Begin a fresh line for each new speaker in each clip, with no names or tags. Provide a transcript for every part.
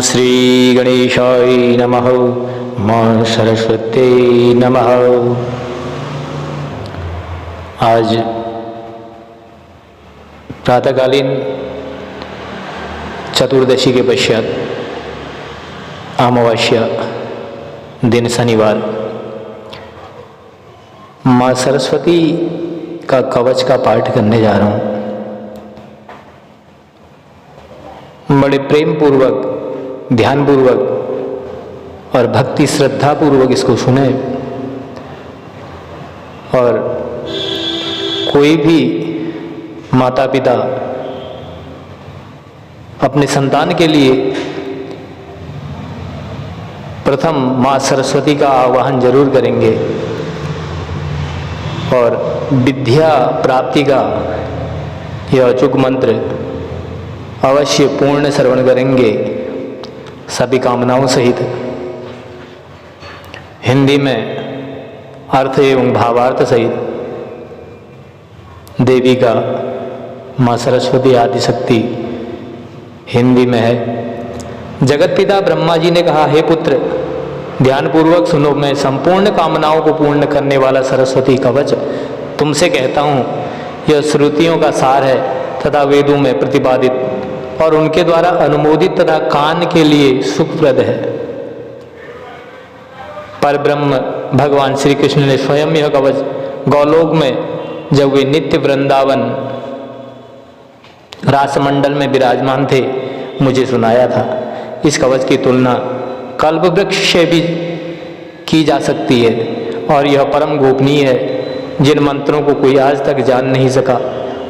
श्री गणेशाय नमः। मां सरस्वती नमः। आज प्रातःकालीन चतुर्दशी के पश्चात अमावस्या दिन शनिवार माँ सरस्वती का कवच का पाठ करने जा रहा हूँ। बड़े प्रेम पूर्वक, ध्यान पूर्वक और भक्ति श्रद्धा पूर्वक इसको सुने। और कोई भी माता पिता अपने संतान के लिए प्रथम माँ सरस्वती का आवाहन जरूर करेंगे और विद्या प्राप्ति का यह अचूक मंत्र अवश्य पूर्ण श्रवण करेंगे सभी कामनाओं सहित। हिंदी में अर्थ एवं भावार्थ सहित देवी का माँ सरस्वती आदिशक्ति हिंदी में है। जगत पिता ब्रह्मा जी ने कहा, हे पुत्र ध्यानपूर्वक सुनो, मैं संपूर्ण कामनाओं को पूर्ण करने वाला सरस्वती कवच तुमसे कहता हूँ। यह श्रुतियों का सार है तथा वेदों में प्रतिपादित और उनके द्वारा अनुमोदित तथा कान के लिए सुखप्रद है। परब्रह्म भगवान श्री कृष्ण ने स्वयं यह कवच गौलोक में जब वे नित्य वृंदावन रासमंडल में विराजमान थे मुझे सुनाया था। इस कवच की तुलना कल्प वृक्ष से भी की जा सकती है और यह परम गोपनीय है। जिन मंत्रों को कोई आज तक जान नहीं सका,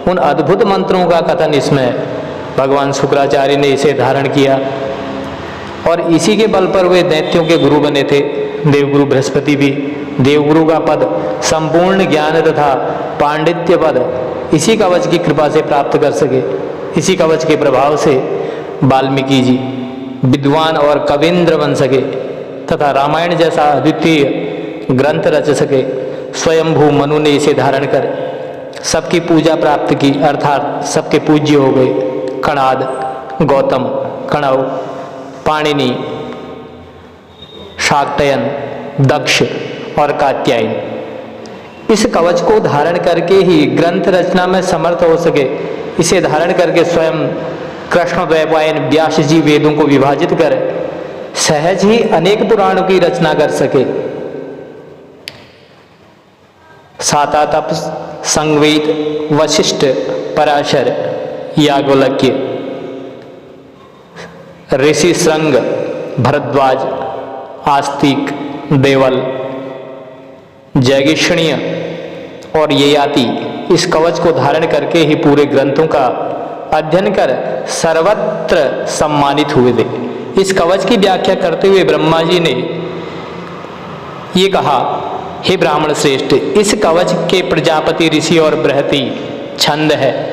उन अद्भुत मंत्रों का कथन इसमें भगवान शुक्राचार्य ने इसे धारण किया और इसी के बल पर वे दैत्यों के गुरु बने थे। देवगुरु बृहस्पति भी देवगुरु का पद, संपूर्ण ज्ञान तथा पांडित्य पद इसी कवच की कृपा से प्राप्त कर सके। इसी कवच के प्रभाव से वाल्मीकि जी विद्वान और कविंद्र बन सके तथा रामायण जैसा अद्वितीय ग्रंथ रच सके। स्वयंभू मनु ने इसे धारण कर सबकी पूजा प्राप्त की, अर्थात सबके पूज्य हो गए। कणाद, गौतम, कणव, पाणिनि, शाक्तयन, दक्ष और कात्यायन इस कवच को धारण करके ही ग्रंथ रचना में समर्थ हो सके। इसे धारण करके स्वयं कृष्ण द्वैपायन व्यास जी वेदों को विभाजित कर सहज ही अनेक पुराणों की रचना कर सके। सातातप, संगवेद, वशिष्ठ, पराशर, याज्ञवल्क्य, ऋषि श्रृंग, भरद्वाज, आस्तिक, देवल, जैगिष्णीय और ययाति इस कवच को धारण करके ही पूरे ग्रंथों का अध्ययन कर सर्वत्र सम्मानित हुए थे। इस कवच की व्याख्या करते हुए ब्रह्मा जी ने ये कहा, हे ब्राह्मण श्रेष्ठ, इस कवच के प्रजापति ऋषि और बृहति छंद है।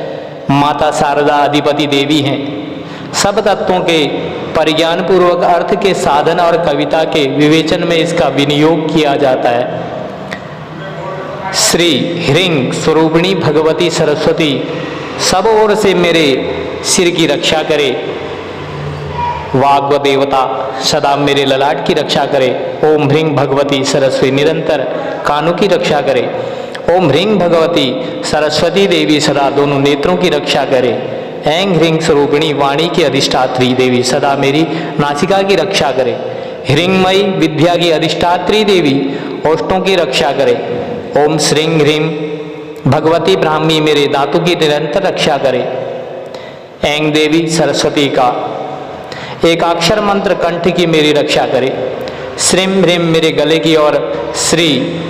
माता शारदा अधिपति देवी हैं। सब तत्वों के परिज्ञान पूर्वक अर्थ के साधन और कविता के विवेचन में इसका विनियोग किया जाता है। श्री ह्रीं स्वरूपिणी भगवती सरस्वती सब ओर से मेरे सिर की रक्षा करे। वाग्व देवता सदा मेरे ललाट की रक्षा करे। ओम ह्रीं भगवती सरस्वती निरंतर कानों की रक्षा करे। ओम ह्रीं भगवती सरस्वती देवी सदा दोनों नेत्रों की रक्षा करे। ऐं ह्रीं स्वरूपिणी वाणी की अधिष्ठात्री देवी सदा मेरी नासिका की रक्षा करे। ह्रींमयी विद्या की अधिष्ठात्री देवी ओष्ठों की रक्षा करे। ओम श्रीं ह्रीं भगवती ब्राह्मी मेरे दांतों की निरंतर रक्षा करे। ऐं देवी सरस्वती का एकाक्षर मंत्र कंठ की मेरी रक्षा करे। श्रीं ह्रीं मेरे गले की और श्री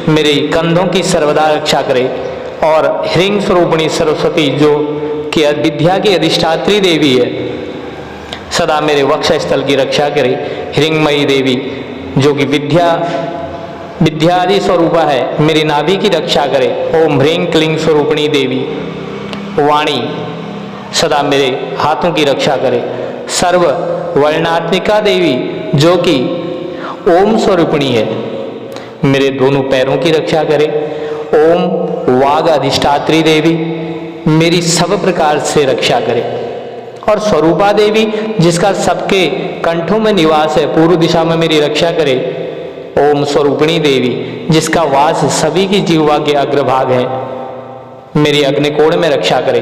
मेरे कंधों की सर्वदा रक्षा करे। और ह्रीं स्वरूपिणी सरस्वती जो कि विद्या की अधिष्ठात्री देवी है सदा मेरे वक्षस्थल की रक्षा करे। ह्रींमयी देवी जो कि विद्यादि स्वरूपा है मेरी नाभि की रक्षा करे। ओम ह्रीं क्लीं स्वरूपिणी देवी वाणी सदा मेरे हाथों की रक्षा करे। सर्व वर्णात्मिका देवी जो कि ओम स्वरूपिणी है मेरे दोनों पैरों की रक्षा करे। ओम वाग अधिष्ठात्री देवी मेरी सब प्रकार से रक्षा करे। और स्वरूपा देवी जिसका सबके कंठों में निवास है, पूर्व दिशा में मेरी रक्षा करे। ओम स्वरूपिणी देवी जिसका वास सभी की जीवा के अग्रभाग है, मेरी अग्निकोण में रक्षा करे।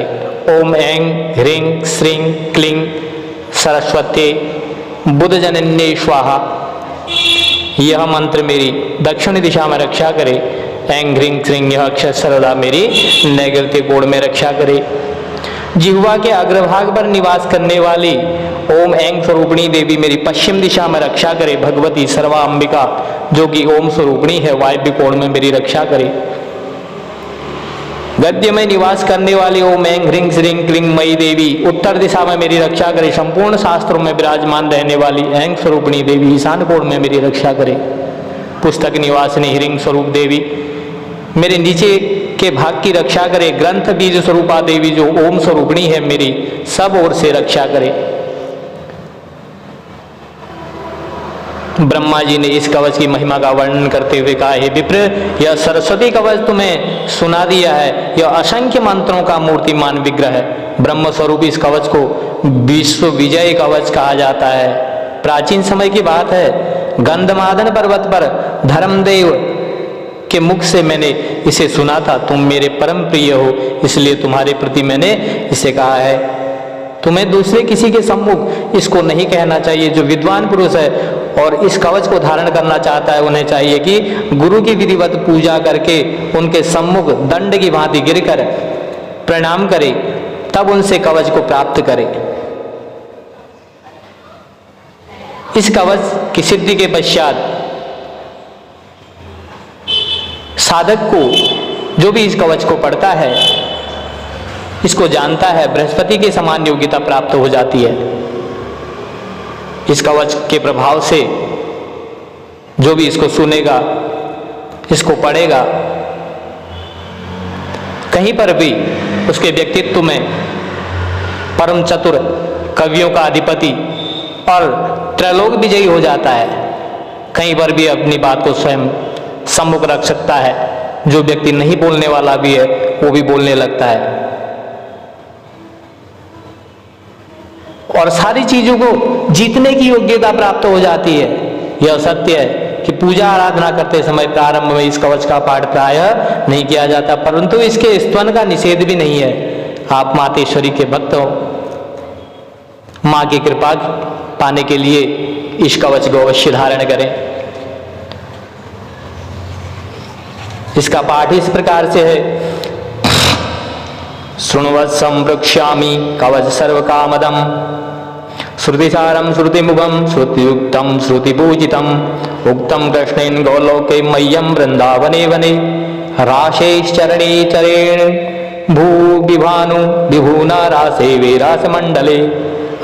ओम ऐं ह्रीं श्रीं क्लीं सरस्वती बुधजनन्ये स्वाहा, यह मंत्र मेरी दक्षिण दिशा में रक्षा करे। ऐं ह्रीं श्रीं यह अक्षर सर्वदा मेरी नैऋत्य कोण में रक्षा करे। जिह्वा के अग्रभाग पर निवास करने वाली ओम ऐं स्वरूपिणी देवी मेरी पश्चिम दिशा में रक्षा करे। भगवती सर्वा अंबिका जो कि ओम स्वरूपिणी है, वायव्य कोण में मेरी रक्षा करे। गद्य में निवास करने वाली ओम ऐं ह्रीं श्रीं क्लीं मयी देवी उत्तर दिशा में मेरी रक्षा करे। संपूर्ण शास्त्रों में विराजमान रहने वाली ऐं स्वरूपिणी देवी ईशान कोण में मेरी रक्षा करे। पुस्तक निवासिनी ह्रीं स्वरूप देवी मेरे नीचे के भाग की रक्षा करे। ग्रंथ बीज स्वरूपा देवी जो ओम स्वरूपिणी है, मेरी सब ओर से रक्षा करे। ब्रह्मा जी ने इस कवच की महिमा का वर्णन करते हुए कहा, हे विप्र, यह सरस्वती कवच तुम्हें सुना दिया है। यह असंख्य मंत्रों का मूर्तिमान विग्रह है। ब्रह्म स्वरूप इस कवच को विश्व विजय कवच कहा जाता है। प्राचीन समय की बात है, गंधमादन पर्वत पर धर्मदेव के मुख से मैंने इसे सुना था। तुम मेरे परम प्रिय हो, इसलिए तुम्हारे प्रति मैंने इसे कहा है। तुम्हें दूसरे किसी के सम्मुख इसको नहीं कहना चाहिए। जो विद्वान पुरुष है और इस कवच को धारण करना चाहता है, उन्हें चाहिए कि गुरु की विधिवत पूजा करके उनके सम्मुख दंड की भांति गिरकर प्रणाम करे, तब उनसे कवच को प्राप्त करे। इस कवच की सिद्धि के पश्चात साधक को, जो भी इस कवच को पढ़ता है, इसको जानता है, बृहस्पति के समान योग्यता प्राप्त हो जाती है। इस कवच के प्रभाव से जो भी इसको सुनेगा, इसको पढ़ेगा, कहीं पर भी उसके व्यक्तित्व में परम चतुर, कवियों का अधिपति और त्रैलोक विजयी हो जाता है। कहीं पर भी अपनी बात को स्वयं सम्मुख रख सकता है। जो व्यक्ति नहीं बोलने वाला भी है, वो भी बोलने लगता है। और सारी चीजों को जीतने की योग्यता प्राप्त हो जाती है। यह सत्य है कि पूजा आराधना करते समय प्रारंभ में इस कवच का पाठ प्रायः नहीं किया जाता, परंतु इसके स्तवन का निषेध भी नहीं है। आप मातेश्वरी के भक्त हो, मां की कृपा पाने के लिए इस कवच को अवश्य धारण करें। इसका पाठ इस प्रकार से है, शृण्वत् संवृक्ष्यामि कवच सर्वकामदम् श्रुतिसारं श्रुतिमुखं श्रुतियुक्तं श्रुतिपूजितम् उक्तं कृष्णेन गोलोके मह्यं वृंदावने वने राशेश्चरणे चरेण भूविभानु विभूना रासे वेरासमण्डले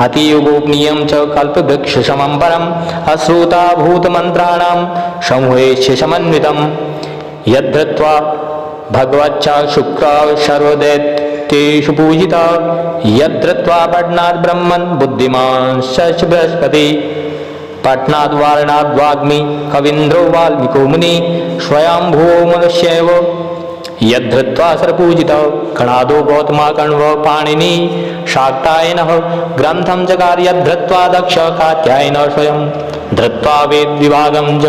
अतियुगोपनीयं च कल्पवृक्षसमं परम् अश्रुताभूतमन्त्राणां समूहेश्च समन्वितम् यद्धृत्वा भगवच्चा शुक्र सर्वदैत्येषु पूजिता यद्धृत्वा पठनात् ब्रह्मन् बुद्धिमान् स बृहस्पति पठनात् वारणात् वाग्मी कवीन्द्रो वाल्मीको मुनि स्वयंभुवो मनुष्यैव यद्धृत्वा सर्वपूजिता कणादो गौतमा कण्वो पाणिनि शाक्तायनः ग्रन्थं चकार यद्धृत्वा दक्ष कात्यायनः स्वयं धृत्वा वेद विभागं च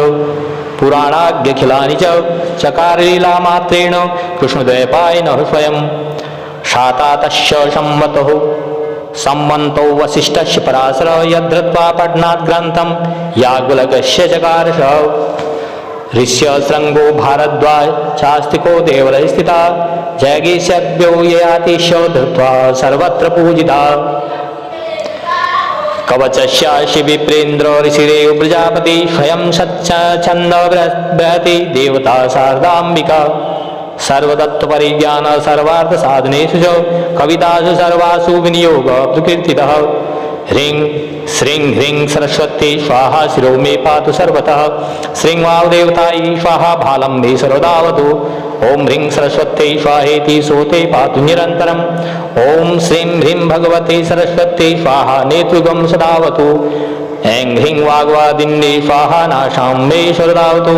पुराणाग्यखिलानि च चकार लीला मात्रेण कृष्णद्वैपायनः स्वयं शातातस्य सम्मतो वसिष्ठस्य पराशरः यद्धृत्वा पठनात् ग्रन्थं याज्ञवल्क्यस्य चकारश ऋष्य श्रृंगो भारद्वाज चास्तिको देवलय स्थिता जैगीष्यभ्यो ययातिशो धृत्वा सर्वत्र पूजिता कवचस्यासि विप्रेन्द्र ऋषिरेव प्रजापति स्वयं सच्चन्द बृहति देवता शारदाम्बिका सर्वतत्व परिज्ञान सर्वार्थ साधनेषु च कवितासु सर्वासु विनियोग प्रकीर्तितः ह्रीं श्रीं ह्रीं सरस्वती स्वाहा शिरो मे पातु सर्वतः श्रीं वाग्देवतायै स्वाहा भालं मे सर्वदावतु ओम ह्रीं सरस्वती स्वाहेति सोते पातु निरन्तरम् ओम श्रीं ह्रीं भगवते सरस्वती स्वाहा नेतृगं सदावतु ऐं ह्रीं वाग्वादिन्ये स्वाहा नाशां मे सर्वदावतु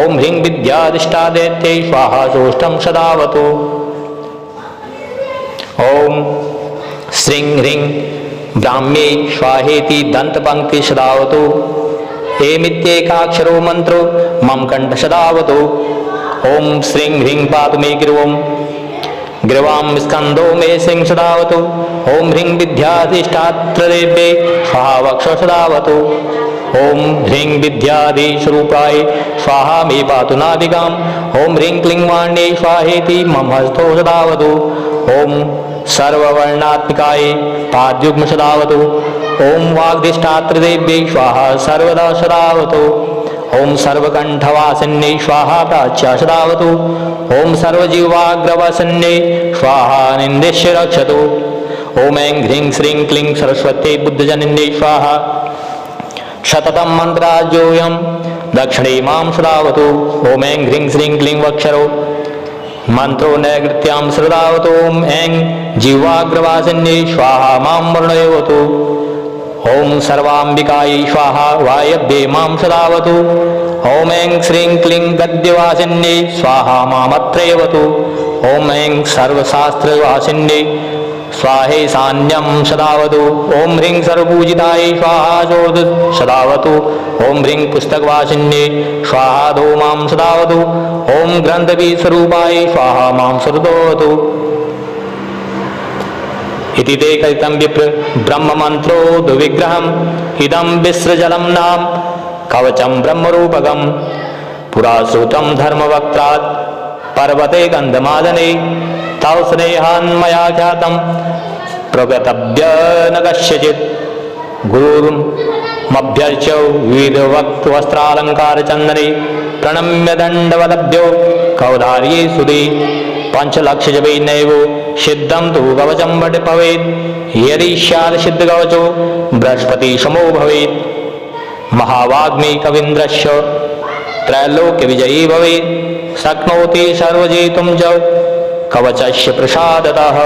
ओम ह्रीं विद्याधिष्ठादैत्यै स्वाहा सोष्ठं सदावतु ओम श्रीं ह्रीं ब्राह्मे स्वाहेति दंतपंक्ति सदावतु एमित्येकाक्षरो मंत्रो मम कंठ सदावतु। ओम श्रीं ह्रीं पातु मे गिरोम गिरवां स्कंदो मे सिंह सदावतु। ओम ह्रीं विद्याधिष्ठात्रदेव्ये स्वाहा वक्षो सदावतु। ओम ह्रीं विद्याधीशरूपाय स्वाहा मे पातु नादिकाम्। ओम ह्रीं क्लीं वाण्ये स्वाहेति मम हस्तो सदावतु। ओम सर्ववर्णात्मिकाय पाद्युग्म सदावतु। ओम वाग्धिष्ठात्रदेव्ये स्वाहा सर्वदा सदावतु। ओम सर्वकंठवासिन्ये स्वाहा प्राच्या सदावतु। ओम सर्वजीवाग्रवसन्ये स्वाहा निन्दिश्य रक्षतु। ओम ऐं ह्रीं श्रीं क्लीं सरस्वत्यै बुद्धजनन्ये स्वाहा। शततं मंत्राज्योऽयं दक्षिणे मां सदावतु। ओम ऐं ह्रीं श्रीं क्लीं वक्षरो मंत्रो नैगृत्यां सदावतु। ओम ऐं जीवाग्रवासिन्ये स्वाहा मां वर्णयवतु। ओम सर्वांबिकायै स्वाहा वायव्ये मां सदावतु। ओम ऐं श्रीं क्लीं गद्यवासिन्ये स्वाहा मामत्रयवतु। ओम ऐं सर्वशास्त्रवासिन्ये स्वाहेशान्यं सदावतु। ओम ह्रीं सर्वपूजितायै स्वाहा चोर्द सदावतु। ओम ह्रीं पुस्तकवासिन्ये स्वाहा धो मां सदावतु। ओम ग्रंथबीजस्वरूपाय स्वाहा मां सदावतु। इति ते कथितं विप्र ब्रह्ममंत्रो दुविग्रहम् इदं विसृजलं नाम कवचं ब्रह्मरूपकम् पुरा श्रुतं धर्मवक्त्रात् पर्वते गन्धमादने तव स्नेहान्मया ख्यातं प्रगतव्य न कस्यचित् गुरुर्मभ्यर्च्य विविधवक्त्रवस्त्रालङ्कारचन्दने प्रणम्य दण्डवलभ्यो कौदार्ये सुदे पंचलक्षजपैर्नैव सिद्धं तु कवचं वट भवेत् यदि स्यात् सिद्धकवचो बृहस्पतिसमो भवेत् महावाग्मी कवीन्द्रस्य त्रैलोक्यविजयी भवेत् शक्नोति सर्वजेतुं च कवचस्य प्रसादतः।